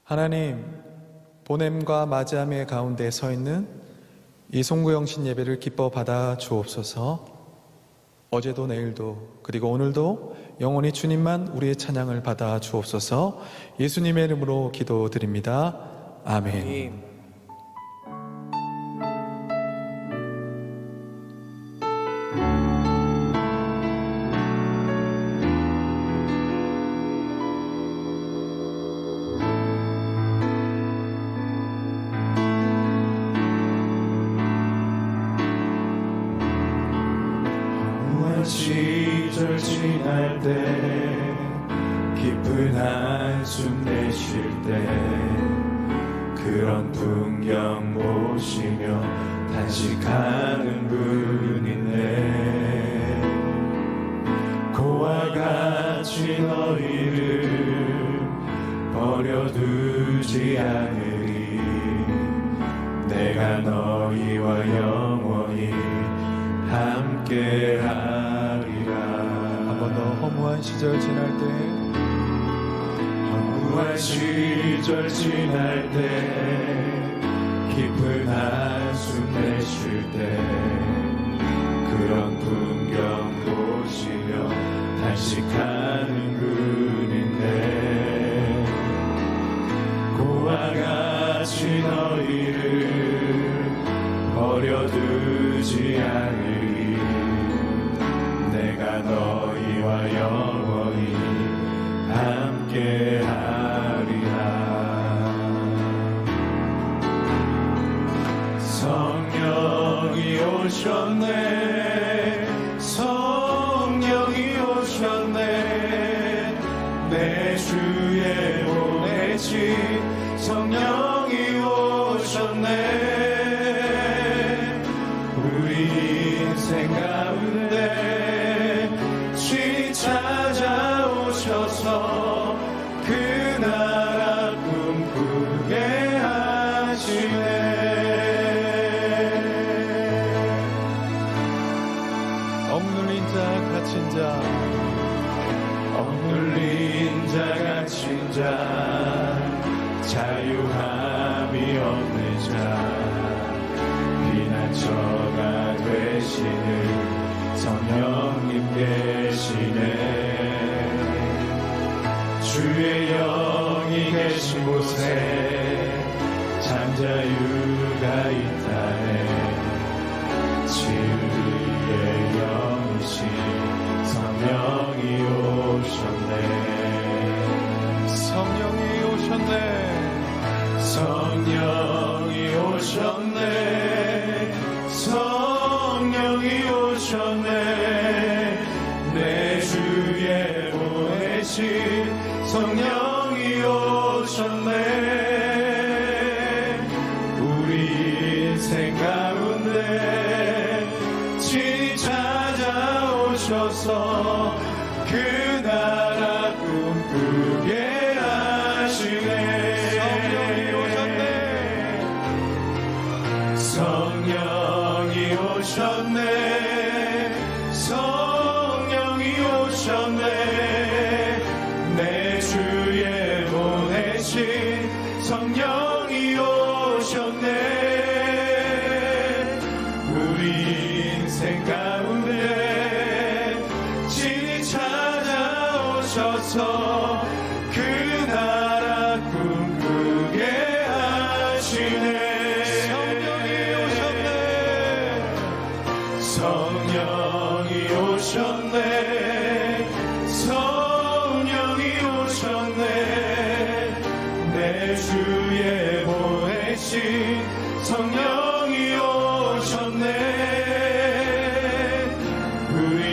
하나님, 보냄과 맞이함의 가운데 서 있는 이 송구영신 예배를 기뻐 받아 주옵소서. 어제도 내일도 그리고 오늘도 영원히 주님만 우리의 찬양을 받아 주옵소서. 예수님의 이름으로 기도드립니다. 아멘. 시절 지날 때 깊은 한숨 내쉴 때 그런 풍경 보시며 단식하는 분 있네. 고와 같이 너희를 버려두지 않으리. 내가 너희와 영원히 함께하리라. 한 번 더. 허무한 시절 지날 때, 허무한 시절 지날 때 깊은 한숨 내쉴 때 그런 풍경 보시며 단식하는 분인데 고와 같이 너희를 버려두지 않으리. 내가 너희와 영원히 함께하리라. 성령이 오셨네. 성령이 오셨네. 내 주에 보내신 성령이 오셨네. 인생 가운데 주님 찾아오셔서 그 나라 꿈꾸게 하시네. 억눌린 자 갇힌 자, 억눌린 자 갇힌 자 자유함이 없는 자 피난처가 되시는 성령님 계시네. 주의 영이 계신 곳에 잠자유가 있다네. 진리의 영이신 성령이 오셨네. 성령이 오셨네. 성령이 오셨네. 성령이 오셨네. 내 주에 보내신 성령이 오셨네. 우리 인생 가운데 친히 찾아오셔서 그 나라 꿈꾸게 하시네. 성령이 오셨네. 성령이 오셨네. 내 주에 보내신 성령이 오셨네. 우리 인생 가운데 친히 찾아오셔서 그 나라 꿈꾸게 하시네. 성령이 오셨네. 성령이 오셨네. 내 주에 보내신 성령이 오셨네. 우리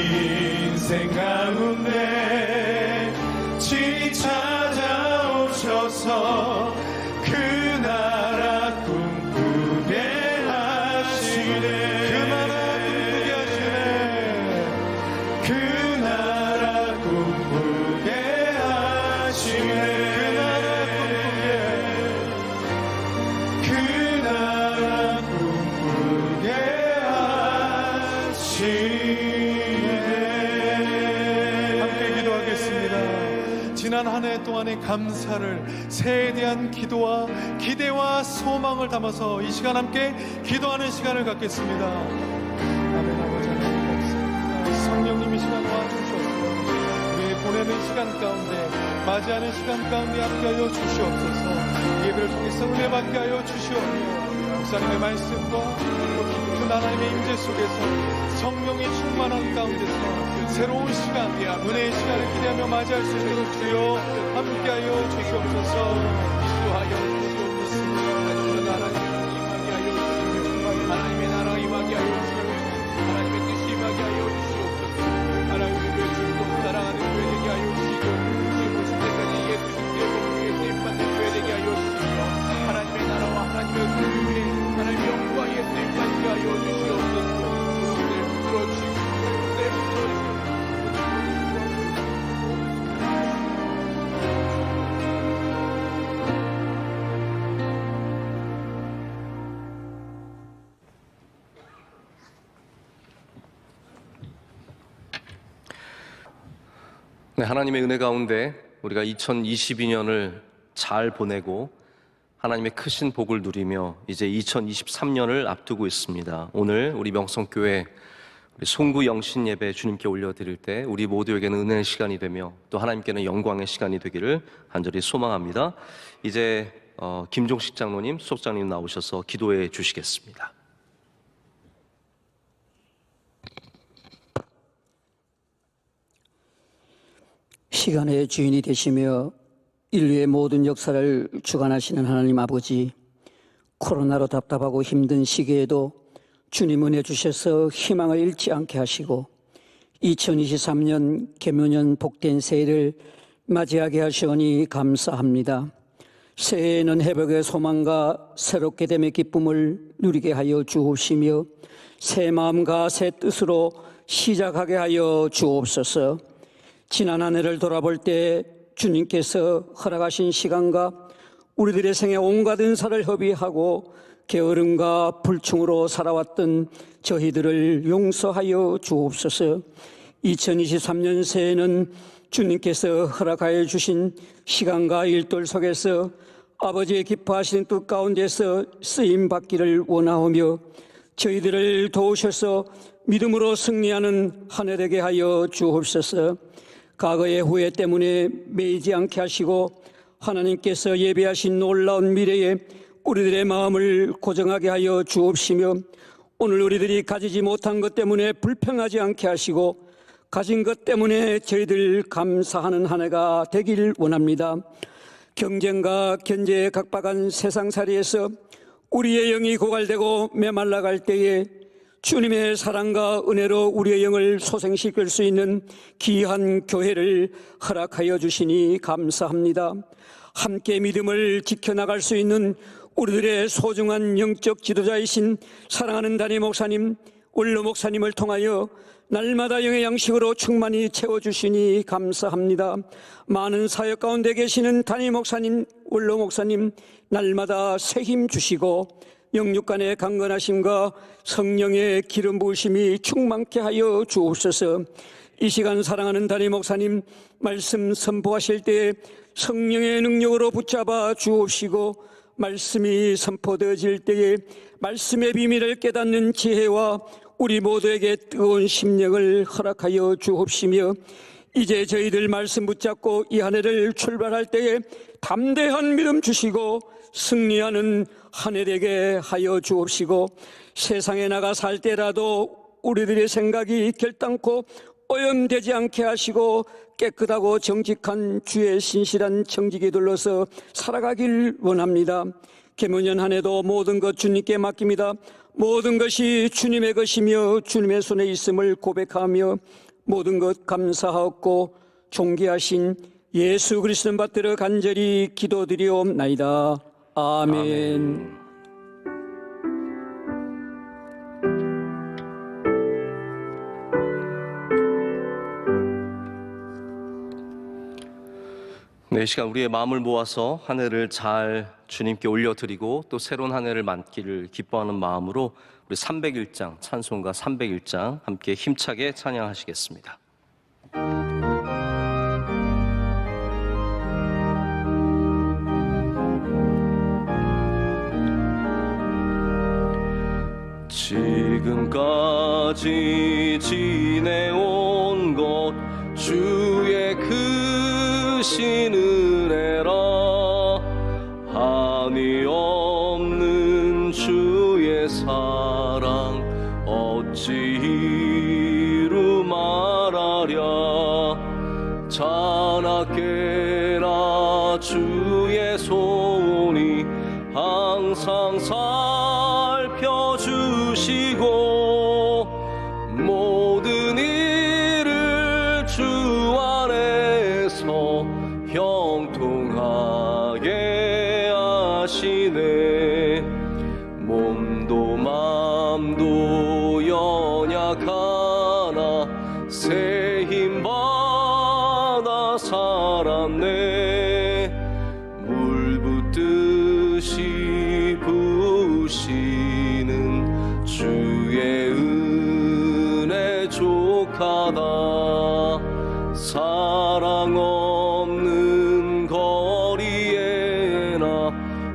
인생 가운데 친히 찾아오셔서 그 나라 꿈꾸게 하시네. 그 나라 꿈꾸게 하시네. 그 나라 꿈꾸게 하시네. 함께 기도하겠습니다. 지난 한 해 동안의 감사를, 새해에 대한 기도와 기대와 소망을 담아서 이 시간 함께 기도하는 시간을 갖겠습니다. 아멘. 아버지 하나님 감사합니다. 성령님 이 시간 도와주셔서 우리 보내는 시간 가운데, 맞이하는 시간 가운데 함께하여 주시옵소서. 예배를 통해서 은혜 받게 하여 주시옵며 목사님의 말씀과 깊은 하나님의 임재 속에서 성령의 충만한 가운데서 새로운 시간, 은혜의 시간을 기대하며 맞이할 수 있도록 주여 함께하여 주시옵소서. 인도하여 주시옵소서. 하나님의 나라 임하게 하여 주시옵소서. 하나님의 뜻이 임하게 하여 주시옵소서. 하나님의 주님도 사랑하는 교회 되게 하여 주시고, 지금 오실 때까지 예수님 되어 위해 쓰임받는 교회 되게 하여 주시며, 하나님의 나라와 하나님의 뜻을 위해 하나님의 영광과 예수님 받게 하여 주시옵소서. 우리를 붙들어 주시고 우리를 붙들어 주시옵소서. 네, 하나님의 은혜 가운데 우리가 2022년을 잘 보내고 하나님의 크신 복을 누리며 이제 2023년을 앞두고 있습니다. 오늘 우리 명성교회 우리 송구 영신 예배 주님께 올려드릴 때 우리 모두에게는 은혜의 시간이 되며 또 하나님께는 영광의 시간이 되기를 간절히 소망합니다. 이제 김종식 장로님, 수석장님 나오셔서 기도해 주시겠습니다. 시간의 주인이 되시며 인류의 모든 역사를 주관하시는 하나님 아버지, 코로나로 답답하고 힘든 시기에도 주님 은혜 주셔서 희망을 잃지 않게 하시고 2023년 계묘년 복된 새해를 맞이하게 하시오니 감사합니다. 새해에는 회복의 소망과 새롭게 됨의 기쁨을 누리게 하여 주옵시며 새 마음과 새 뜻으로 시작하게 하여 주옵소서. 지난 한 해를 돌아볼 때 주님께서 허락하신 시간과 우리들의 생에 온갖 은사를 협의하고 게으름과 불충으로 살아왔던 저희들을 용서하여 주옵소서. 2023년 새해는 주님께서 허락하여 주신 시간과 일들 속에서 아버지의 기뻐하시는 뜻 가운데서 쓰임받기를 원하오며 저희들을 도우셔서 믿음으로 승리하는 한 해 되게 하여 주옵소서. 과거의 후회 때문에 매이지 않게 하시고 하나님께서 예비하신 놀라운 미래에 우리들의 마음을 고정하게 하여 주옵시며 오늘 우리들이 가지지 못한 것 때문에 불평하지 않게 하시고 가진 것 때문에 저희들 감사하는 한 해가 되길 원합니다. 경쟁과 견제에 각박한 세상살이에서 우리의 영이 고갈되고 메말라갈 때에 주님의 사랑과 은혜로 우리의 영을 소생시킬 수 있는 귀한 교회를 허락하여 주시니 감사합니다. 함께 믿음을 지켜나갈 수 있는 우리들의 소중한 영적 지도자이신 사랑하는 담임 목사님, 원로 목사님을 통하여 날마다 영의 양식으로 충만히 채워주시니 감사합니다. 많은 사역 가운데 계시는 담임 목사님, 원로 목사님 날마다 새 힘 주시고 영육간의 강건하심과 성령의 기름 부으심이 충만케 하여 주옵소서. 이 시간 사랑하는 담임 목사님 말씀 선포하실 때 성령의 능력으로 붙잡아 주옵시고 말씀이 선포되어질 때에 말씀의 비밀을 깨닫는 지혜와 우리 모두에게 뜨거운 심령을 허락하여 주옵시며 이제 저희들 말씀 붙잡고 이 한 해를 출발할 때에 담대한 믿음 주시고 승리하는 한 해 되게 하여 주옵시고 세상에 나가 살 때라도 우리들의 생각이 결단코 오염되지 않게 하시고 깨끗하고 정직한 주의 신실한 정직이 둘러서 살아가길 원합니다. 계묘년 한 해도 모든 것 주님께 맡깁니다. 모든 것이 주님의 것이며 주님의 손에 있음을 고백하며 모든 것 감사하옵고 존귀하신 예수 그리스도 받들어 간절히 기도드리옵나이다. 아멘. 네, 이 시간 우리의 마음을 모아서 한 해를 잘 주님께 올려드리고 또 새로운 한 해를 맞기를 기뻐하는 마음으로 우리 301장 찬송가 301장 함께 힘차게 찬양하시겠습니다. 지금까지 지내온 것 주의 크신 은혜라. 한이 없는 주의 사랑 어찌 이루 말하랴. 자나깨나 주의 손이 항상 살펴주시고 모든 일을 주 안에서 형통하게 하시네. 몸도 맘도 연약하나 새 힘 받아 살았네. 물 붓듯이 부으시는 주의 은혜 족하다. 사랑 없는 거리에나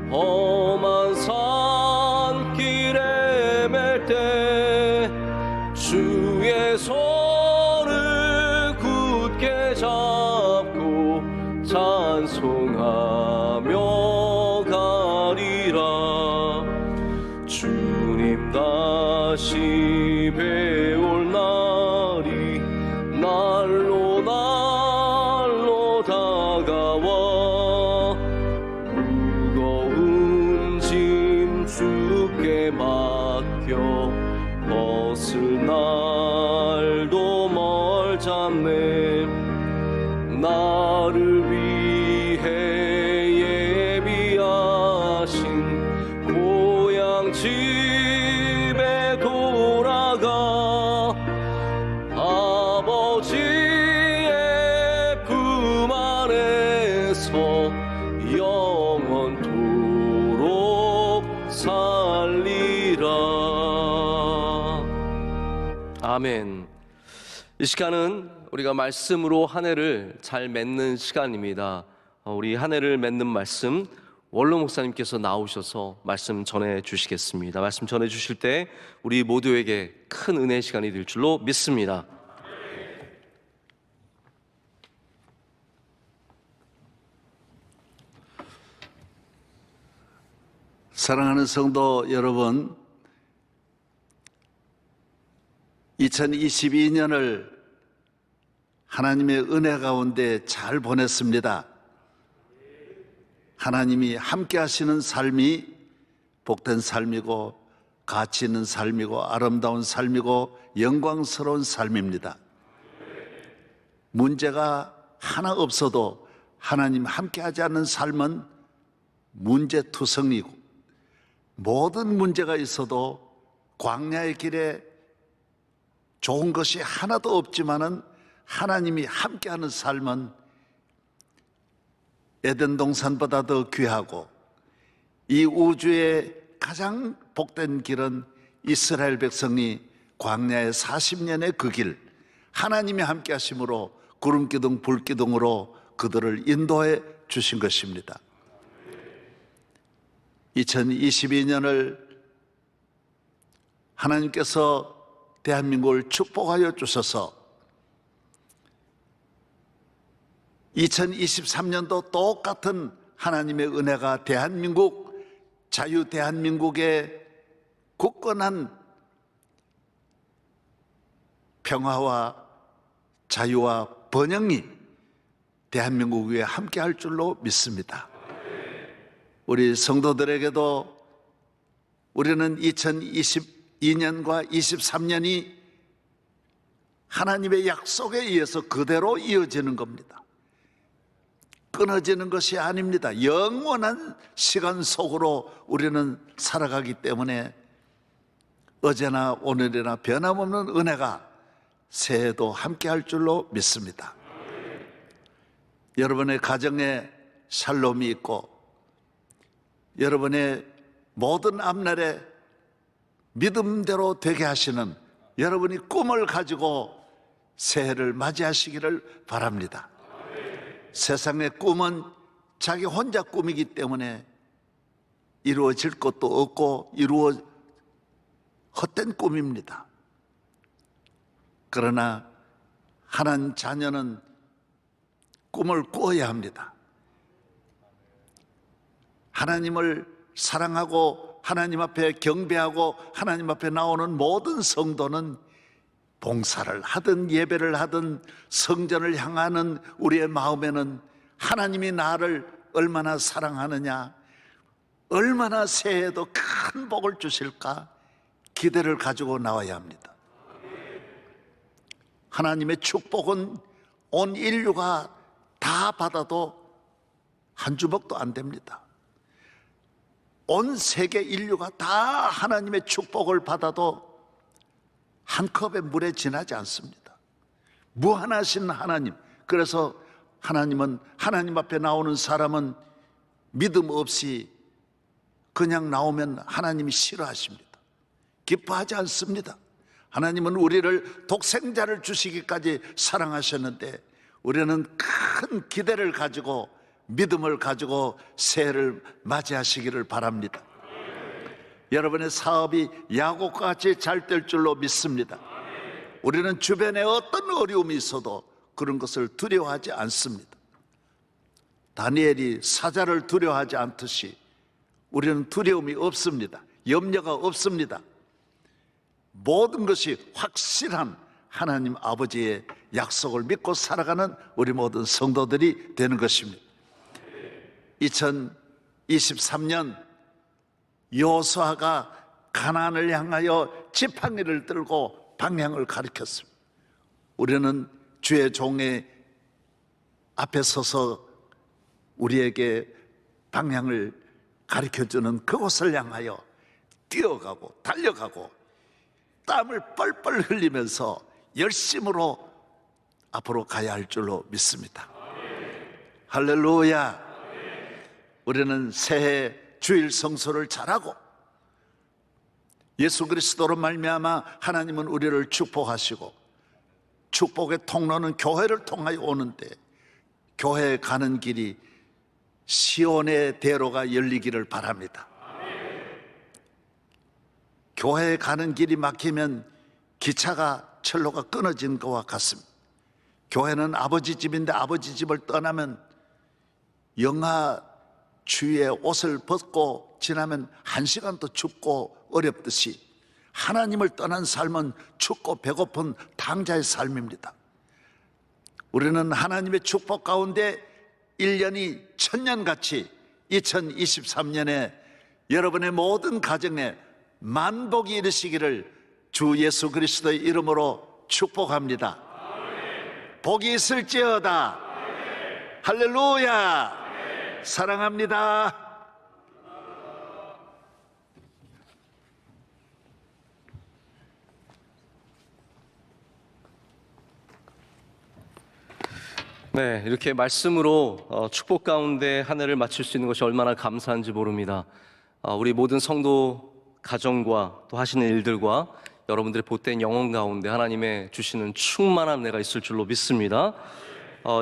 험한 산길에 맬 때 주의 손을 굳게 잡고 찬송하며 가리라. 주님 다시 배올 날이 날로 날로 다가와. 무거운 짐 주께 맡겨 벗을 날도 멀잖네. 나를 위해 예비하신 고향 집에 돌아가 아버지의 품 안에서 영원토록 살리라. 아멘. 이 시간은 우리가 말씀으로 한 해를 잘 맺는 시간입니다. 우리 한 해를 맺는 말씀 원로 목사님께서 나오셔서 말씀 전해 주시겠습니다. 말씀 전해 주실 때 우리 모두에게 큰 은혜의 시간이 될 줄로 믿습니다. 사랑하는 성도 여러분, 2022년을 하나님의 은혜 가운데 잘 보냈습니다. 하나님이 함께 하시는 삶이 복된 삶이고 가치 있는 삶이고 아름다운 삶이고 영광스러운 삶입니다. 문제가 하나 없어도 하나님 함께 하지 않는 삶은 문제투성이고, 모든 문제가 있어도 광야의 길에 좋은 것이 하나도 없지만은 하나님이 함께하는 삶은 에덴 동산보다 더 귀하고, 이 우주의 가장 복된 길은 이스라엘 백성이 광야의 40년의 그 길, 하나님이 함께 하심으로 구름기둥 불기둥으로 그들을 인도해 주신 것입니다. 2022년을 하나님께서 대한민국을 축복하여 주셔서 2023년도 똑같은 하나님의 은혜가 대한민국, 자유 대한민국의 굳건한 평화와 자유와 번영이 대한민국 위에 함께 할 줄로 믿습니다. 우리 성도들에게도 우리는 2022년과 23년이 하나님의 약속에 의해서 그대로 이어지는 겁니다. 끊어지는 것이 아닙니다. 영원한 시간 속으로 우리는 살아가기 때문에 어제나 오늘이나 변함없는 은혜가 새해에도 함께 할 줄로 믿습니다. 여러분의 가정에 샬롬이 있고, 여러분의 모든 앞날에 믿음대로 되게 하시는 여러분이 꿈을 가지고 새해를 맞이하시기를 바랍니다. 세상의 꿈은 자기 혼자 꿈이기 때문에 이루어질 것도 없고 헛된 꿈입니다. 그러나 하나님 자녀는 꿈을 꾸어야 합니다. 하나님을 사랑하고 하나님 앞에 경배하고 하나님 앞에 나오는 모든 성도는 봉사를 하든 예배를 하든 성전을 향하는 우리의 마음에는 하나님이 나를 얼마나 사랑하느냐, 얼마나 새해에도 큰 복을 주실까 기대를 가지고 나와야 합니다. 하나님의 축복은 온 인류가 다 받아도 한 주먹도 안 됩니다. 온 세계 인류가 다 하나님의 축복을 받아도 한 컵의 물에 지나지 않습니다. 무한하신 하나님. 그래서 하나님은, 하나님 앞에 나오는 사람은 믿음 없이 그냥 나오면 하나님이 싫어하십니다. 기뻐하지 않습니다. 하나님은 우리를 독생자를 주시기까지 사랑하셨는데 우리는 큰 기대를 가지고 믿음을 가지고 새해를 맞이하시기를 바랍니다. 여러분의 사업이 야곱과 같이 잘 될 줄로 믿습니다. 우리는 주변에 어떤 어려움이 있어도 그런 것을 두려워하지 않습니다. 다니엘이 사자를 두려워하지 않듯이 우리는 두려움이 없습니다. 염려가 없습니다. 모든 것이 확실한 하나님 아버지의 약속을 믿고 살아가는 우리 모든 성도들이 되는 것입니다. 2023년 여호수아가 가나안을 향하여 지팡이를 들고 방향을 가리켰습니다. 우리는 주의 종의 앞에 서서 우리에게 방향을 가리켜주는 그곳을 향하여 뛰어가고 달려가고 땀을 뻘뻘 흘리면서 열심으로 앞으로 가야 할 줄로 믿습니다. 할렐루야. 우리는 새해 주일 성수를 잘하고 예수 그리스도로 말미암아 하나님은 우리를 축복하시고 축복의 통로는 교회를 통하여 오는데 교회에 가는 길이 시온의 대로가 열리기를 바랍니다. 교회에 가는 길이 막히면 기차가 철로가 끊어진 것과 같습니다. 교회는 아버지 집인데 아버지 집을 떠나면 영하 추위에 옷을 벗고 지나면 1시간도 춥고 어렵듯이 하나님을 떠난 삶은 춥고 배고픈 탕자의 삶입니다. 우리는 하나님의 축복 가운데 1년이 천년같이 2023년에 여러분의 모든 가정에 만복이 이르시기를 주 예수 그리스도의 이름으로 축복합니다. 복이 있을지어다. 할렐루야. 사랑합니다. 네, 이렇게 말씀으로 축복 가운데 한 해를 마칠 수 있는 것이 얼마나 감사한지 모릅니다. 우리 모든 성도 가정과 또 하시는 일들과 여러분들의 복된 영혼 가운데 하나님의 주시는 충만한 은혜가 있을 줄로 믿습니다.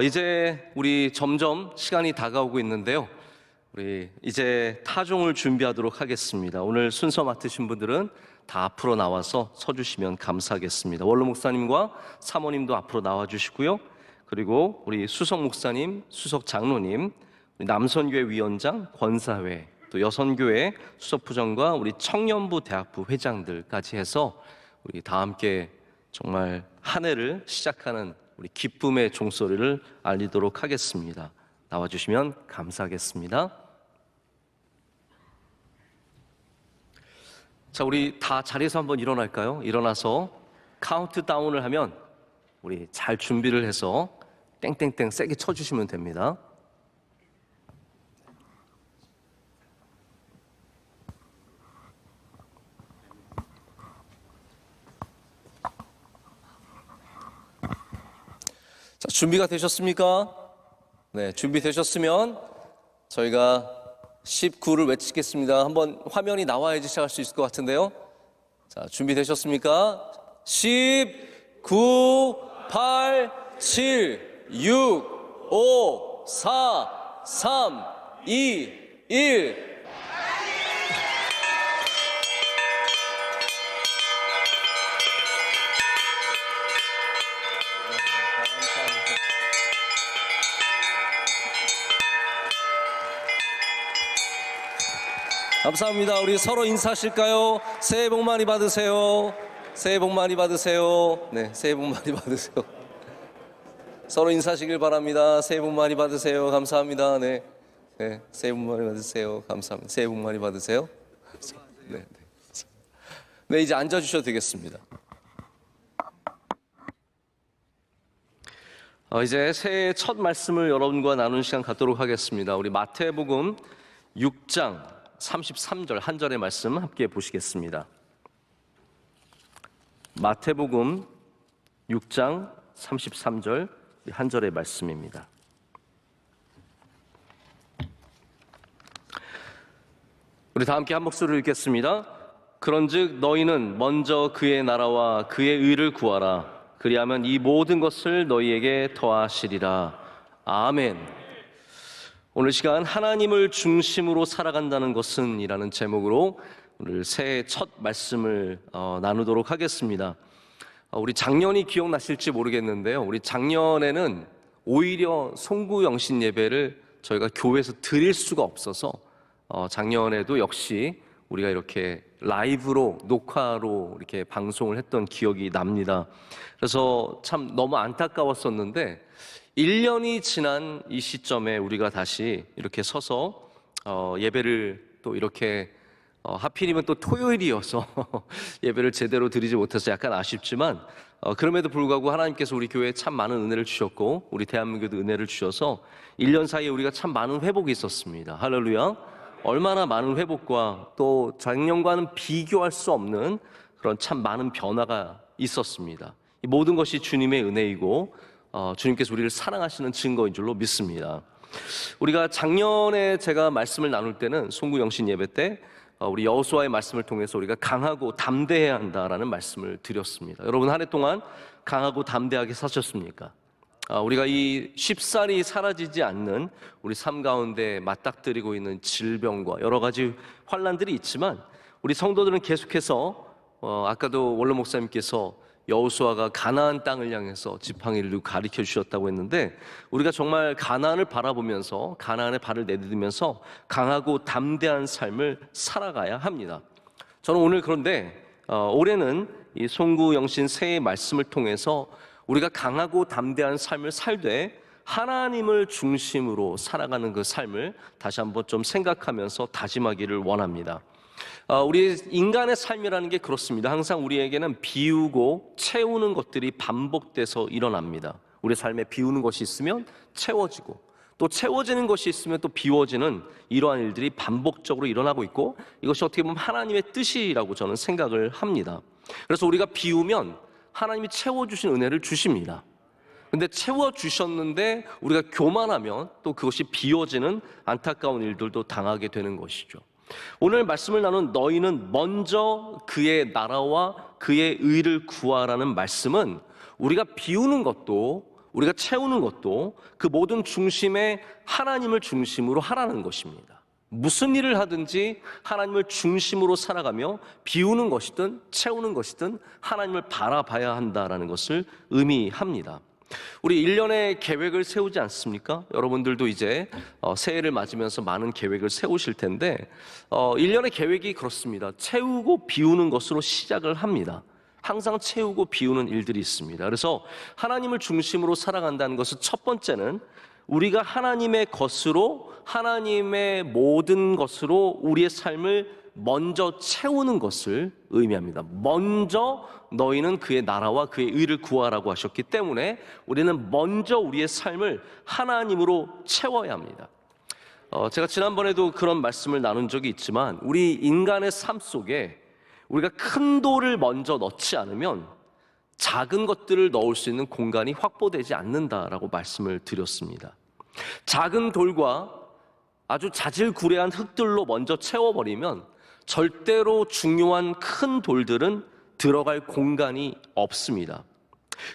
이제 우리 점점 시간이 다가오고 있는데요. 우리 이제 타종을 준비하도록 하겠습니다. 오늘 순서 맡으신 분들은 다 앞으로 나와서 서주시면 감사하겠습니다. 원로 목사님과 사모님도 앞으로 나와주시고요. 그리고 우리 수석 목사님, 수석 장로님, 우리 남선교회 위원장, 권사회, 또 여선교회 수석부장과 우리 청년부 대학부 회장들까지 해서 우리 다 함께 정말 한 해를 시작하는 우리 기쁨의 종소리를 알리도록 하겠습니다. 나와주시면 감사하겠습니다. 자, 우리 다 자리에서 한번 일어날까요? 일어나서 카운트다운을 하면 우리 잘 준비를 해서 땡땡땡 세게 쳐주시면 됩니다. 자, 준비가 되셨습니까? 네, 준비되셨으면 저희가 19를 외치겠습니다. 한번 화면이 나와야지 시작할 수 있을 것 같은데요. 자, 준비되셨습니까? 10, 9, 8, 7, 6, 5, 4, 3, 2, 1. 감사합니다. 우리 서로 인사하실까요? 새해 복 많이 받으세요. 새해 복 많이 받으세요. 네, 새해 복 많이 받으세요. 서로 인사하시길 바랍니다. 새해 복 많이 받으세요. 감사합니다. 네, 네, 새해 복 많이 받으세요. 감사합니다. 새해 복 많이 받으세요. 네, 네. 네, 이제 앉아주셔도 되겠습니다. 이제 새해 첫 말씀을 여러분과 나누는 시간 갖도록 하겠습니다. 우리 마태복음 6장 33절 한 절의 말씀 함께 보시겠습니다. 마태복음 6장 33절 한 절의 말씀입니다. 우리 다 함께 한 목소리로 읽겠습니다. 그런즉 너희는 먼저 그의 나라와 그의 의를 구하라. 그리하면 이 모든 것을 너희에게 더하시리라. 아멘. 오늘 시간 하나님을 중심으로 살아간다는 것은 이라는 제목으로 오늘 새해 첫 말씀을 나누도록 하겠습니다. 우리 작년이 기억나실지 모르겠는데요. 우리 작년에는 오히려 송구영신 예배를 저희가 교회에서 드릴 수가 없어서 작년에도 역시 우리가 이렇게 라이브로 녹화로 이렇게 방송을 했던 기억이 납니다. 그래서 참 너무 안타까웠었는데 1년이 지난 이 시점에 우리가 다시 이렇게 서서 예배를 또 이렇게 하필이면 또 토요일이어서 예배를 제대로 드리지 못해서 약간 아쉽지만 그럼에도 불구하고 하나님께서 우리 교회에 참 많은 은혜를 주셨고 우리 대한민국에도 은혜를 주셔서 1년 사이에 우리가 참 많은 회복이 있었습니다. 할렐루야. 얼마나 많은 회복과 또 작년과는 비교할 수 없는 그런 참 많은 변화가 있었습니다. 이 모든 것이 주님의 은혜이고 주님께서 우리를 사랑하시는 증거인 줄로 믿습니다. 우리가 작년에 제가 말씀을 나눌 때는 송구영신 예배 때 우리 여호수아의 말씀을 통해서 우리가 강하고 담대해야 한다라는 말씀을 드렸습니다. 여러분 한 해 동안 강하고 담대하게 사셨습니까? 우리가 이 쉽사리 사라지지 않는 우리 삶 가운데 맞닥뜨리고 있는 질병과 여러 가지 환난들이 있지만 우리 성도들은 계속해서 아까도 원로 목사님께서 여호수아가 가나안 땅을 향해서 지팡이를 가리켜 주셨다고 했는데 우리가 정말 가나안을 바라보면서 가나안에 발을 내딛으면서 강하고 담대한 삶을 살아가야 합니다. 저는 오늘 그런데 올해는 이 송구영신 새해 말씀을 통해서 우리가 강하고 담대한 삶을 살되 하나님을 중심으로 살아가는 그 삶을 다시 한번 좀 생각하면서 다짐하기를 원합니다. 우리 인간의 삶이라는 게 그렇습니다. 항상 우리에게는 비우고 채우는 것들이 반복돼서 일어납니다. 우리 삶에 비우는 것이 있으면 채워지고 또 채워지는 것이 있으면 또 비워지는 이러한 일들이 반복적으로 일어나고 있고 이것이 어떻게 보면 하나님의 뜻이라고 저는 생각을 합니다. 그래서 우리가 비우면 하나님이 채워주신 은혜를 주십니다. 근데 채워주셨는데 우리가 교만하면 또 그것이 비워지는 안타까운 일들도 당하게 되는 것이죠. 오늘 말씀을 나눈 너희는 먼저 그의 나라와 그의 의를 구하라는 말씀은 우리가 비우는 것도 우리가 채우는 것도 그 모든 중심에 하나님을 중심으로 하라는 것입니다. 무슨 일을 하든지 하나님을 중심으로 살아가며 비우는 것이든 채우는 것이든 하나님을 바라봐야 한다라는 것을 의미합니다. 우리 1년의 계획을 세우지 않습니까? 여러분들도 이제 새해를 맞으면서 많은 계획을 세우실 텐데 1년의 계획이 그렇습니다. 채우고 비우는 것으로 시작을 합니다. 항상 채우고 비우는 일들이 있습니다. 그래서 하나님을 중심으로 살아간다는 것은 첫 번째는 우리가 하나님의 것으로 하나님의 모든 것으로 우리의 삶을 먼저 채우는 것을 의미합니다. 먼저 너희는 그의 나라와 그의 의를 구하라고 하셨기 때문에 우리는 먼저 우리의 삶을 하나님으로 채워야 합니다. 제가 지난번에도 그런 말씀을 나눈 적이 있지만 우리 인간의 삶 속에 우리가 큰 돌을 먼저 넣지 않으면 작은 것들을 넣을 수 있는 공간이 확보되지 않는다라고 말씀을 드렸습니다. 작은 돌과 아주 자질구레한 흙들로 먼저 채워버리면 절대로 중요한 큰 돌들은 들어갈 공간이 없습니다.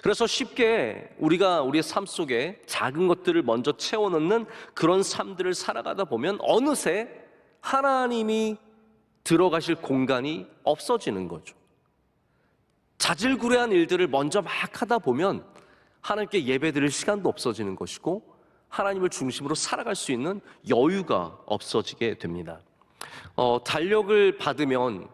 그래서 쉽게 우리가 우리의 삶 속에 작은 것들을 먼저 채워넣는 그런 삶들을 살아가다 보면 어느새 하나님이 들어가실 공간이 없어지는 거죠. 자질구레한 일들을 먼저 막 하다 보면 하나님께 예배드릴 시간도 없어지는 것이고 하나님을 중심으로 살아갈 수 있는 여유가 없어지게 됩니다. 달력을 받으면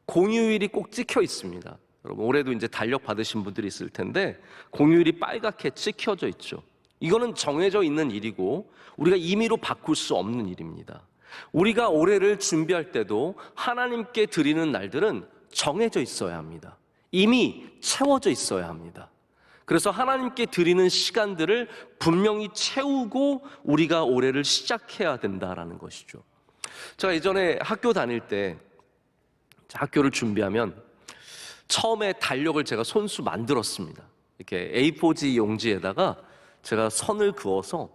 공휴일이 꼭 찍혀 있습니다. 여러분, 올해도 이제 달력 받으신 분들이 있을 텐데 공휴일이 빨갛게 찍혀져 있죠. 이거는 정해져 있는 일이고 우리가 임의로 바꿀 수 없는 일입니다. 우리가 올해를 준비할 때도 하나님께 드리는 날들은 정해져 있어야 합니다. 이미 채워져 있어야 합니다. 그래서 하나님께 드리는 시간들을 분명히 채우고 우리가 올해를 시작해야 된다라는 것이죠. 제가 예전에 학교 다닐 때 학교를 준비하면 처음에 달력을 제가 손수 만들었습니다. 이렇게 A4지 용지에다가 제가 선을 그어서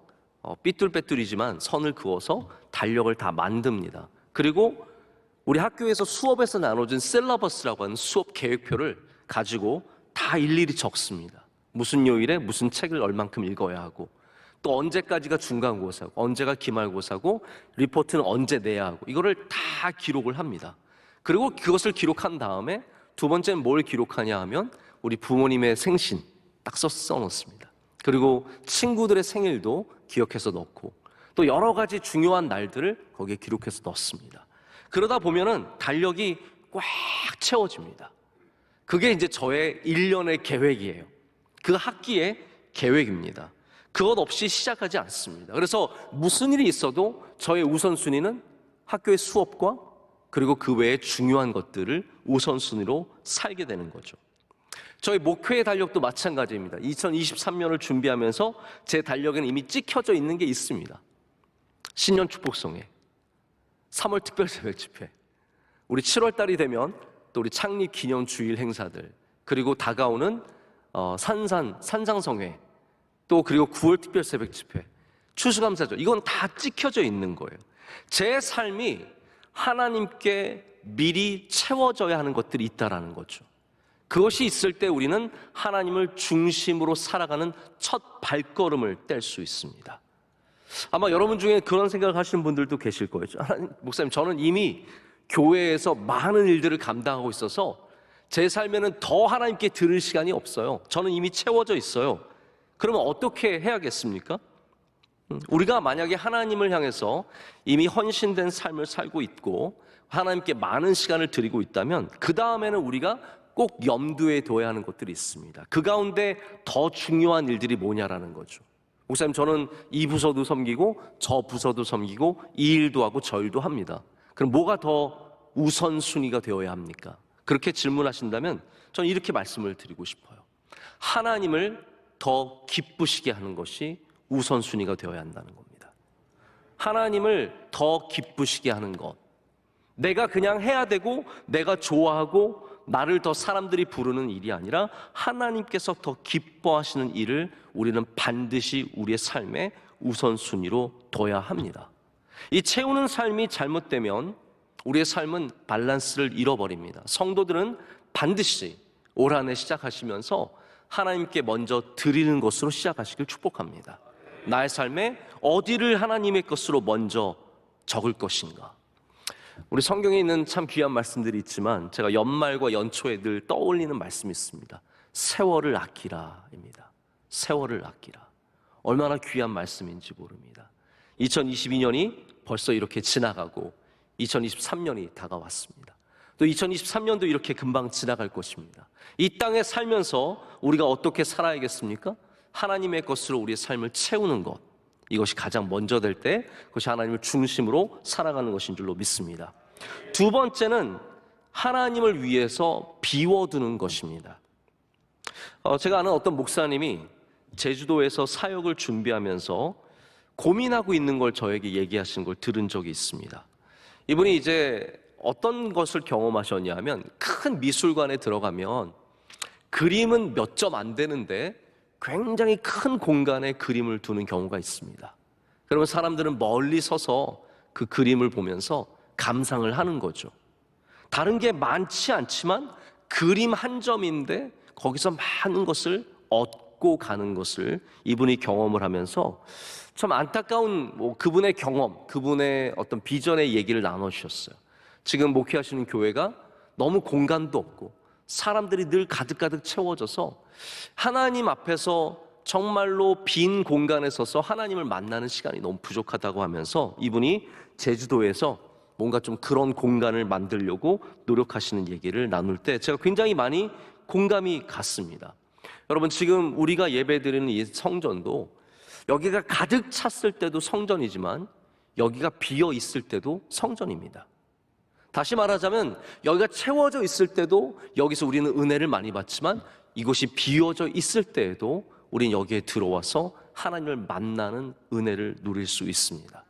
삐뚤빼뚤이지만 선을 그어서 달력을 다 만듭니다. 그리고 우리 학교에서 수업에서 나눠준 셀러버스라고 하는 수업 계획표를 가지고 다 일일이 적습니다. 무슨 요일에 무슨 책을 얼만큼 읽어야 하고 또 언제까지가 중간고사고 언제가 기말고사고 리포트는 언제 내야 하고 이거를 다 기록을 합니다. 그리고 그것을 기록한 다음에 두 번째는 뭘 기록하냐 하면 우리 부모님의 생신 딱 써놓습니다. 그리고 친구들의 생일도 기억해서 넣고 또 여러 가지 중요한 날들을 거기에 기록해서 넣습니다. 그러다 보면은 달력이 꽉 채워집니다. 그게 이제 저의 1년의 계획이에요. 그 학기의 계획입니다. 그것 없이 시작하지 않습니다. 그래서 무슨 일이 있어도 저의 우선순위는 학교의 수업과 그리고 그 외에 중요한 것들을 우선순위로 살게 되는 거죠. 저희 목회의 달력도 마찬가지입니다. 2023년을 준비하면서 제 달력에는 이미 찍혀져 있는 게 있습니다. 신년 축복성회, 3월 특별 새벽 집회, 우리 7월 달이 되면 또 우리 창립 기념 주일 행사들, 그리고 다가오는 산상성회, 또 그리고 9월 특별 새벽 집회, 추수감사절, 이건 다 찍혀져 있는 거예요. 제 삶이 하나님께 미리 채워져야 하는 것들이 있다라는 거죠. 그것이 있을 때 우리는 하나님을 중심으로 살아가는 첫 발걸음을 뗄 수 있습니다. 아마 여러분 중에 그런 생각을 하시는 분들도 계실 거예요. 목사님, 저는 이미 교회에서 많은 일들을 감당하고 있어서 제 삶에는 더 하나님께 들을 시간이 없어요. 저는 이미 채워져 있어요. 그러면 어떻게 해야겠습니까? 우리가 만약에 하나님을 향해서 이미 헌신된 삶을 살고 있고 하나님께 많은 시간을 드리고 있다면 그 다음에는 우리가 꼭 염두에 둬야 하는 것들이 있습니다. 그 가운데 더 중요한 일들이 뭐냐라는 거죠. 목사님, 저는 이 부서도 섬기고 저 부서도 섬기고 이 일도 하고 저 일도 합니다. 그럼 뭐가 더 우선순위가 되어야 합니까? 그렇게 질문하신다면 저는 이렇게 말씀을 드리고 싶어요. 하나님을 더 기쁘시게 하는 것이 우선순위가 되어야 한다는 겁니다. 하나님을 더 기쁘시게 하는 것, 내가 그냥 해야 되고 내가 좋아하고 나를 더 사람들이 부르는 일이 아니라 하나님께서 더 기뻐하시는 일을 우리는 반드시 우리의 삶의 우선순위로 둬야 합니다. 이 채우는 삶이 잘못되면 우리의 삶은 밸런스를 잃어버립니다. 성도들은 반드시 올 한 해 시작하시면서 하나님께 먼저 드리는 것으로 시작하시길 축복합니다. 나의 삶에 어디를 하나님의 것으로 먼저 적을 것인가. 우리 성경에 있는 참 귀한 말씀들이 있지만 제가 연말과 연초에 늘 떠올리는 말씀이 있습니다. 세월을 아끼라입니다. 세월을 아끼라. 얼마나 귀한 말씀인지 모릅니다. 2022년이 벌써 이렇게 지나가고 2023년이 다가왔습니다. 또 2023년도 이렇게 금방 지나갈 것입니다. 이 땅에 살면서 우리가 어떻게 살아야겠습니까? 하나님의 것으로 우리의 삶을 채우는 것, 이것이 가장 먼저 될 때 그것이 하나님을 중심으로 살아가는 것인 줄로 믿습니다. 두 번째는 하나님을 위해서 비워두는 것입니다. 제가 아는 어떤 목사님이 제주도에서 사역을 준비하면서 고민하고 있는 걸 저에게 얘기하신 걸 들은 적이 있습니다. 이분이 이제 어떤 것을 경험하셨냐 하면 큰 미술관에 들어가면 그림은 몇 점 안 되는데 굉장히 큰 공간에 그림을 두는 경우가 있습니다. 그러면 사람들은 멀리 서서 그 그림을 보면서 감상을 하는 거죠. 다른 게 많지 않지만 그림 한 점인데 거기서 많은 것을 얻고 가는 것을 이분이 경험을 하면서 참 안타까운 그분의 경험, 그분의 어떤 비전의 얘기를 나눠주셨어요. 지금 목회하시는 교회가 너무 공간도 없고 사람들이 늘 가득가득 채워져서 하나님 앞에서 정말로 빈 공간에 서서 하나님을 만나는 시간이 너무 부족하다고 하면서 이분이 제주도에서 뭔가 좀 그런 공간을 만들려고 노력하시는 얘기를 나눌 때 제가 굉장히 많이 공감이 갔습니다. 여러분, 지금 우리가 예배드리는 이 성전도 여기가 가득 찼을 때도 성전이지만 여기가 비어 있을 때도 성전입니다. 다시 말하자면 여기가 채워져 있을 때도 여기서 우리는 은혜를 많이 받지만 이곳이 비어져 있을 때에도 우리는 여기에 들어와서 하나님을 만나는 은혜를 누릴 수 있습니다.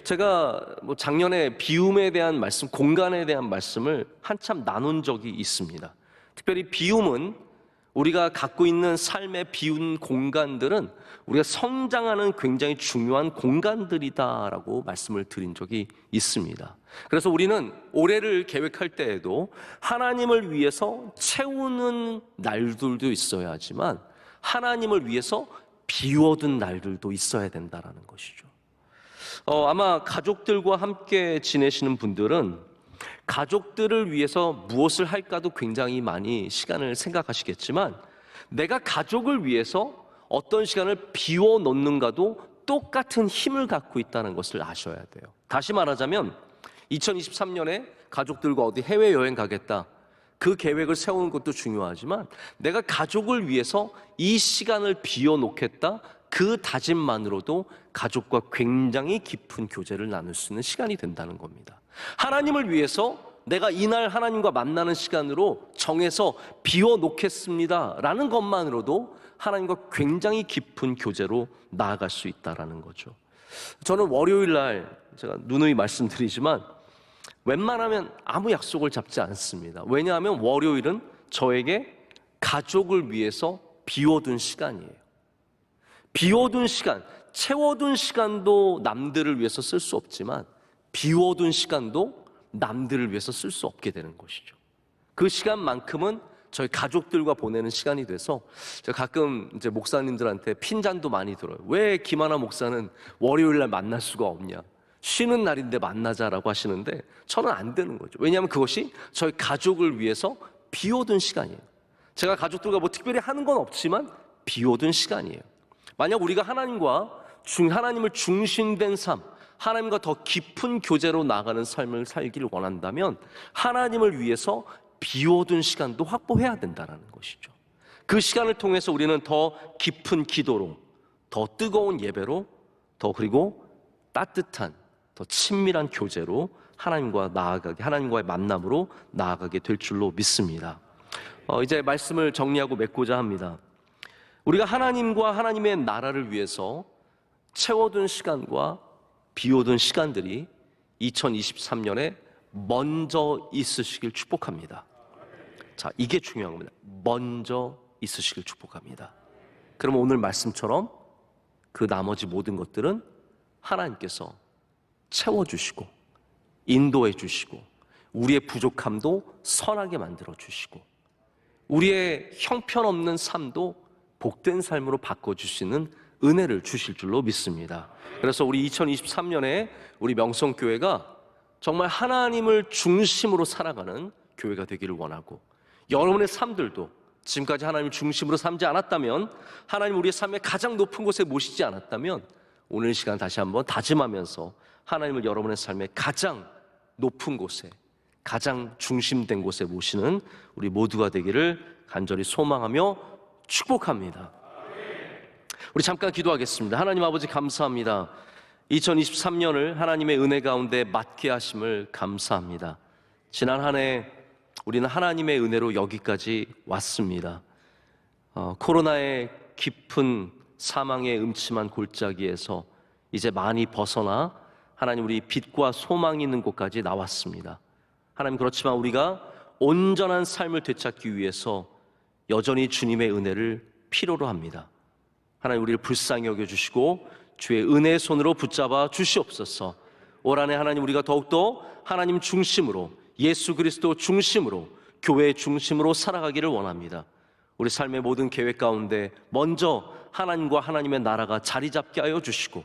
제가 작년에 비움에 대한 말씀, 공간에 대한 말씀을 한참 나눈 적이 있습니다. 특별히 비움은 우리가 갖고 있는 삶의 비운 공간들은 우리가 성장하는 굉장히 중요한 공간들이다라고 말씀을 드린 적이 있습니다. 그래서 우리는 올해를 계획할 때에도 하나님을 위해서 채우는 날들도 있어야 하지만 하나님을 위해서 비워둔 날들도 있어야 된다라는 것이죠. 아마 가족들과 함께 지내시는 분들은 가족들을 위해서 무엇을 할까도 굉장히 많이 시간을 생각하시겠지만 내가 가족을 위해서 어떤 시간을 비워놓는가도 똑같은 힘을 갖고 있다는 것을 아셔야 돼요. 다시 말하자면 2023년에 가족들과 어디 해외여행 가겠다, 그 계획을 세우는 것도 중요하지만 내가 가족을 위해서 이 시간을 비워놓겠다, 그 다짐만으로도 가족과 굉장히 깊은 교제를 나눌 수 있는 시간이 된다는 겁니다. 하나님을 위해서 내가 이날 하나님과 만나는 시간으로 정해서 비워놓겠습니다 라는 것만으로도 하나님과 굉장히 깊은 교제로 나아갈 수 있다는 거죠. 저는 월요일 날 제가 누누이 말씀드리지만 웬만하면 아무 약속을 잡지 않습니다. 왜냐하면 월요일은 저에게 가족을 위해서 비워둔 시간이에요. 비워둔 시간, 채워둔 시간도 남들을 위해서 쓸 수 없지만 비워둔 시간도 남들을 위해서 쓸 수 없게 되는 것이죠. 그 시간만큼은 저희 가족들과 보내는 시간이 돼서 제가 가끔 이제 목사님들한테 핀잔도 많이 들어요. 왜 김하나 목사는 월요일 날 만날 수가 없냐? 쉬는 날인데 만나자라고 하시는데 저는 안 되는 거죠. 왜냐하면 그것이 저희 가족을 위해서 비워둔 시간이에요. 제가 가족들과 뭐 특별히 하는 건 없지만 비워둔 시간이에요. 만약 우리가 하나님을 중심된 삶, 하나님과 더 깊은 교제로 나가는 삶을 살기를 원한다면 하나님을 위해서 비워둔 시간도 확보해야 된다는 것이죠. 그 시간을 통해서 우리는 더 깊은 기도로, 더 뜨거운 예배로, 더 그리고 따뜻한, 더 친밀한 교제로 하나님과의 만남으로 나아가게 될 줄로 믿습니다. 이제 말씀을 정리하고 맺고자 합니다. 우리가 하나님과 하나님의 나라를 위해서 채워둔 시간과 비워둔 시간들이 2023년에 먼저 있으시길 축복합니다. 자, 이게 중요한 겁니다. 먼저 있으시길 축복합니다. 그러면 오늘 말씀처럼 그 나머지 모든 것들은 하나님께서 채워주시고 인도해 주시고 우리의 부족함도 선하게 만들어 주시고 우리의 형편없는 삶도 복된 삶으로 바꿔주시는 은혜를 주실 줄로 믿습니다. 그래서 우리 2023년에 우리 명성교회가 정말 하나님을 중심으로 살아가는 교회가 되기를 원하고 여러분의 삶들도 지금까지 하나님을 중심으로 삼지 않았다면, 하나님 우리의 삶의 가장 높은 곳에 모시지 않았다면 오늘 시간 다시 한번 다짐하면서 하나님을 여러분의 삶의 가장 높은 곳에, 가장 중심된 곳에 모시는 우리 모두가 되기를 간절히 소망하며 축복합니다. 우리 잠깐 기도하겠습니다. 하나님 아버지 감사합니다. 2023년을 하나님의 은혜 가운데 맞게 하심을 감사합니다. 지난 한 해 우리는 하나님의 은혜로 여기까지 왔습니다. 코로나의 깊은 사망의 음침한 골짜기에서 이제 많이 벗어나 하나님 우리 빛과 소망이 있는 곳까지 나왔습니다. 하나님, 그렇지만 우리가 온전한 삶을 되찾기 위해서 여전히 주님의 은혜를 필요로 합니다. 하나님, 우리를 불쌍히 여겨주시고 주의 은혜의 손으로 붙잡아 주시옵소서. 올 한 해 하나님, 우리가 더욱더 하나님 중심으로, 예수 그리스도 중심으로, 교회 중심으로 살아가기를 원합니다. 우리 삶의 모든 계획 가운데 먼저 하나님과 하나님의 나라가 자리 잡게 하여 주시고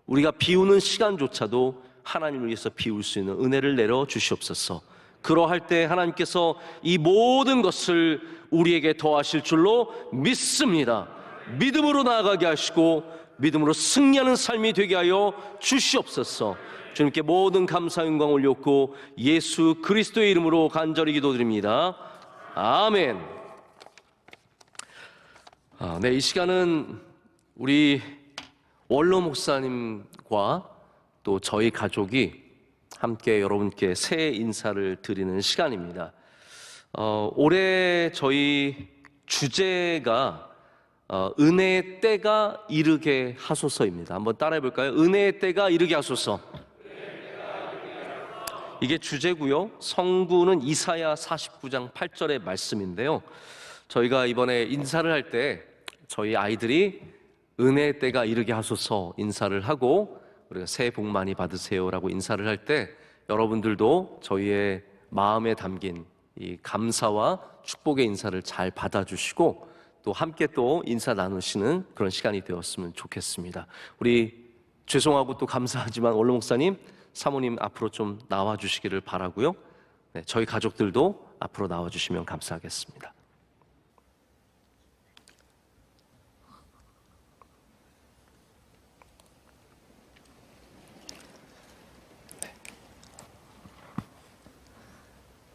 우리가 비우는 시간조차도 하나님을 위해서 비울 수 있는 은혜를 내려 주시옵소서. 그러할 때 하나님께서 이 모든 것을 우리에게 더하실 줄로 믿습니다. 믿음으로 나아가게 하시고 믿음으로 승리하는 삶이 되게 하여 주시옵소서. 주님께 모든 감사 영광 올렸고 예수 그리스도의 이름으로 간절히 기도드립니다. 아멘. 네, 이 시간은 우리 원로 목사님과 또 저희 가족이 함께 여러분께 새해 인사를 드리는 시간입니다. 올해 저희 주제가 은혜의 때가 이르게 하소서입니다. 한번 따라해 볼까요? 은혜의 때가 이르게 하소서. 이게 주제고요. 성구는 이사야 49장 8절의 말씀인데요. 저희가 이번에 인사를 할 때 저희 아이들이 은혜의 때가 이르게 하소서 인사를 하고 우리가 새해 복 많이 받으세요라고 인사를 할 때 여러분들도 저희의 마음에 담긴 이 감사와 축복의 인사를 잘 받아주시고 또 함께 또 인사 나누시는 그런 시간이 되었으면 좋겠습니다. 우리 죄송하고 또 감사하지만 원로 목사님, 사모님 앞으로 좀 나와주시기를 바라고요. 네, 저희 가족들도 앞으로 나와주시면 감사하겠습니다.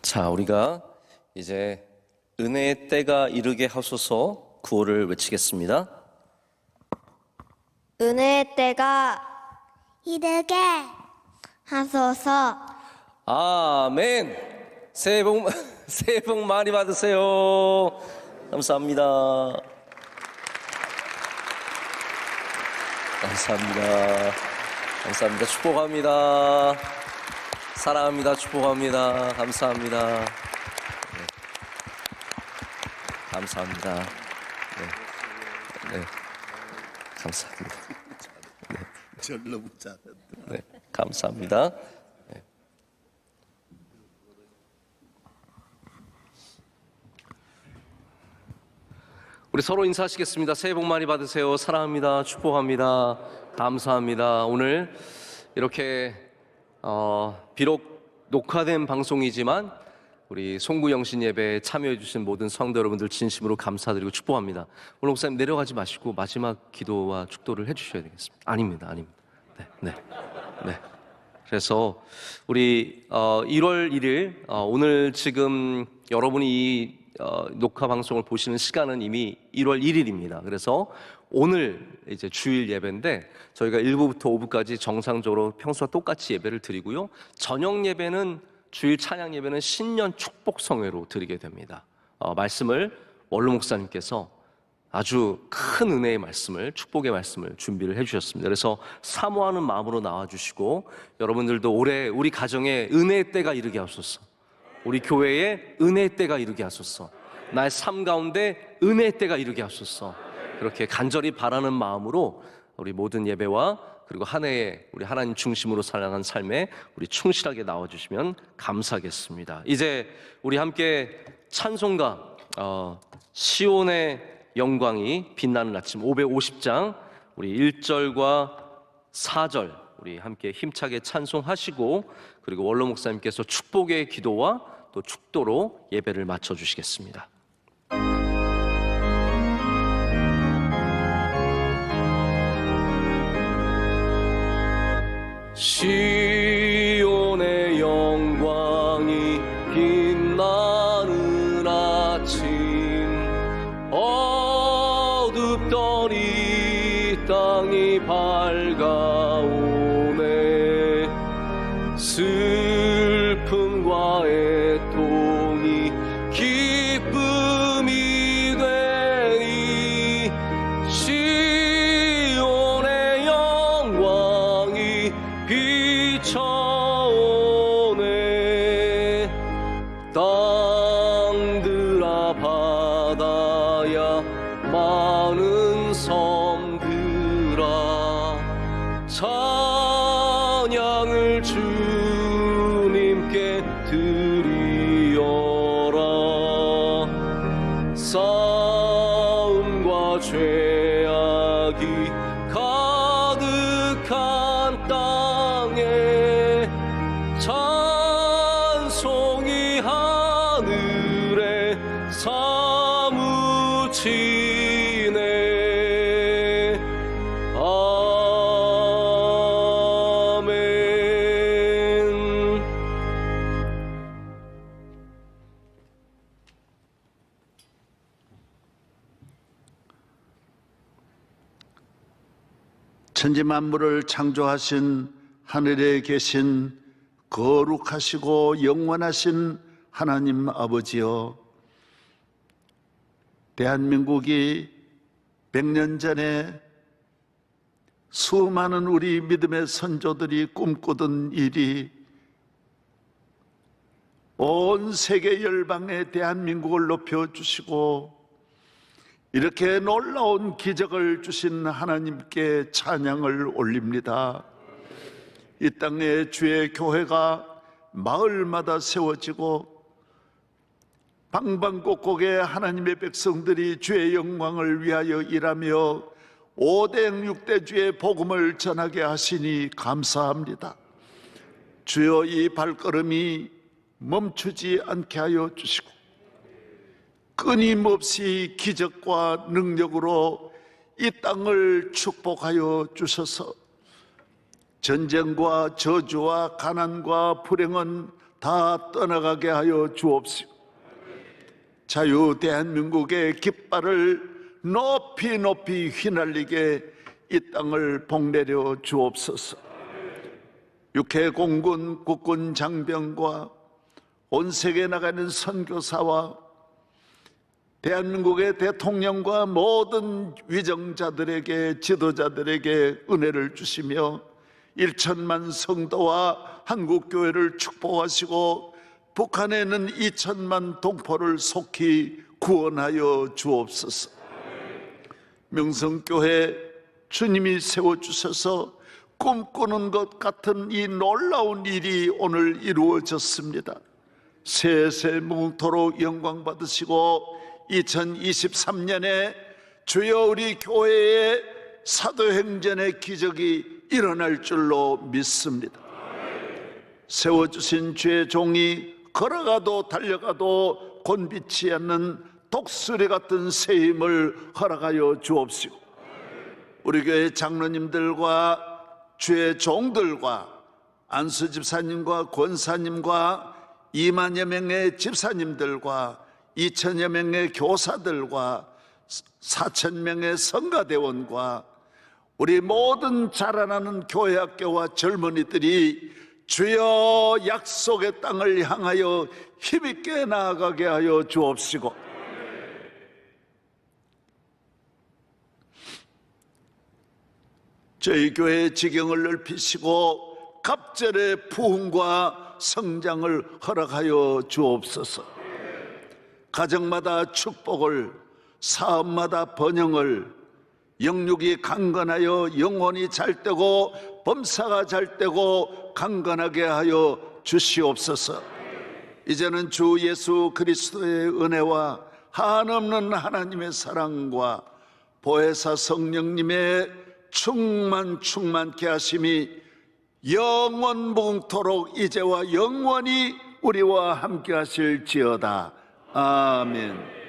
자, 우리가 이제 은혜의 때가 이르게 하소서 구호를 외치겠습니다. 은혜의 때가 이르게 하소서. 아멘. 새해 복 많이 받으세요. 감사합니다. 감사합니다. 감사합니다. 축복합니다. 사랑합니다. 축복합니다. 감사합니다. 네. 감사합니다. 네. 네. 감사합니다. 절로 붙자. 네. 감사합니다. 네. 우리 서로 인사하시겠습니다. 새해 복 많이 받으세요. 사랑합니다. 축복합니다. 감사합니다. 오늘 이렇게 비록 녹화된 방송이지만 우리 송구 영신 예배에 참여해 주신 모든 성도 여러분들 진심으로 감사드리고 축복합니다. 오늘 목사님 내려가지 마시고 마지막 기도와 축도를 해주셔야 되겠습니다. 아닙니다. 네. 그래서 우리 1월 1일 오늘 지금 여러분이 이 녹화 방송을 보시는 시간은 이미 1월 1일입니다. 그래서 오늘 이제 주일 예배인데 저희가 1부부터 5부까지 정상적으로 평소와 똑같이 예배를 드리고요. 저녁 예배는 주일 찬양 예배는 신년 축복 성회로 드리게 됩니다. 말씀을 원로 목사님께서 아주 큰 은혜의 말씀을, 축복의 말씀을 준비를 해주셨습니다. 그래서 사모하는 마음으로 나와주시고 여러분들도 올해 우리 가정에 은혜의 때가 이르게 하소서, 우리 교회에 은혜의 때가 이르게 하소서, 나의 삶 가운데 은혜의 때가 이르게 하소서, 그렇게 간절히 바라는 마음으로 우리 모든 예배와 그리고 한 해에 우리 하나님 중심으로 살아가는 삶에 우리 충실하게 나와주시면 감사하겠습니다. 이제 우리 함께 찬송가 시온의 영광이 빛나는 아침 550장 우리 1절과 4절 우리 함께 힘차게 찬송하시고 그리고 원로 목사님께서 축복의 기도와 또 축도로 예배를 마쳐 주시겠습니다. 시온의 영광이 빛나는 아침 어둡던 이 땅이 밝아오네 슬픔과 애통이 기쁨이 되니 시온의 영광이 비춰오네 땅들아 바다야 많은 섬들아 찬양을 주님께 드리어라 싸움과 죄악이 가득한 땅에 찬송이 하늘에 사무치네 아멘. 천지 만물을 창조하신 하늘에 계신 거룩하시고 영원하신 하나님 아버지여, 대한민국이 100년 전에 수많은 우리 믿음의 선조들이 꿈꾸던 일이 온 세계 열방에 대한민국을 높여주시고 이렇게 놀라운 기적을 주신 하나님께 찬양을 올립니다. 이 땅에 주의 교회가 마을마다 세워지고 방방곡곡에 하나님의 백성들이 주의 영광을 위하여 일하며 5대 6대 주의 복음을 전하게 하시니 감사합니다. 주여, 이 발걸음이 멈추지 않게 하여 주시고 끊임없이 기적과 능력으로 이 땅을 축복하여 주셔서 전쟁과 저주와 가난과 불행은 다 떠나가게 하여 주옵시고 자유 대한민국의 깃발을 높이 높이 휘날리게 이 땅을 복내려 주옵소서. 육해 공군 국군 장병과 온 세계에 나가는 선교사와 대한민국의 대통령과 모든 위정자들에게 지도자들에게 은혜를 주시며 1천만 성도와 한국교회를 축복하시고 북한에는 2천만 동포를 속히 구원하여 주옵소서. 명성교회 주님이 세워주셔서 꿈꾸는 것 같은 이 놀라운 일이 오늘 이루어졌습니다. 세세무토록 영광 받으시고 2023년에 주여 우리 교회의 사도행전의 기적이 일어날 줄로 믿습니다. 세워주신 주의 종이 걸어가도 달려가도 곤비치 않는 독수리 같은 새 힘을 허락하여 주옵시고 우리 교회 장로님들과 주의 종들과 안수 집사님과 권사님과 2만여 명의 집사님들과 2천여 명의 교사들과 4천 명의 성가대원과 우리 모든 자라나는 교회학교와 젊은이들이 주여 약속의 땅을 향하여 힘있게 나아가게 하여 주옵시고 저희 교회의 지경을 넓히시고 갑절의 부흥과 성장을 허락하여 주옵소서. 가정마다 축복을, 사업마다 번영을, 영육이 강건하여 영혼이 잘되고 범사가 잘되고 강건하게 하여 주시옵소서. 이제는 주 예수 그리스도의 은혜와 한없는 하나님의 사랑과 보혜사 성령님의 충만케 하심이 영원 무궁토록 이제와 영원히 우리와 함께 하실지어다. 아멘.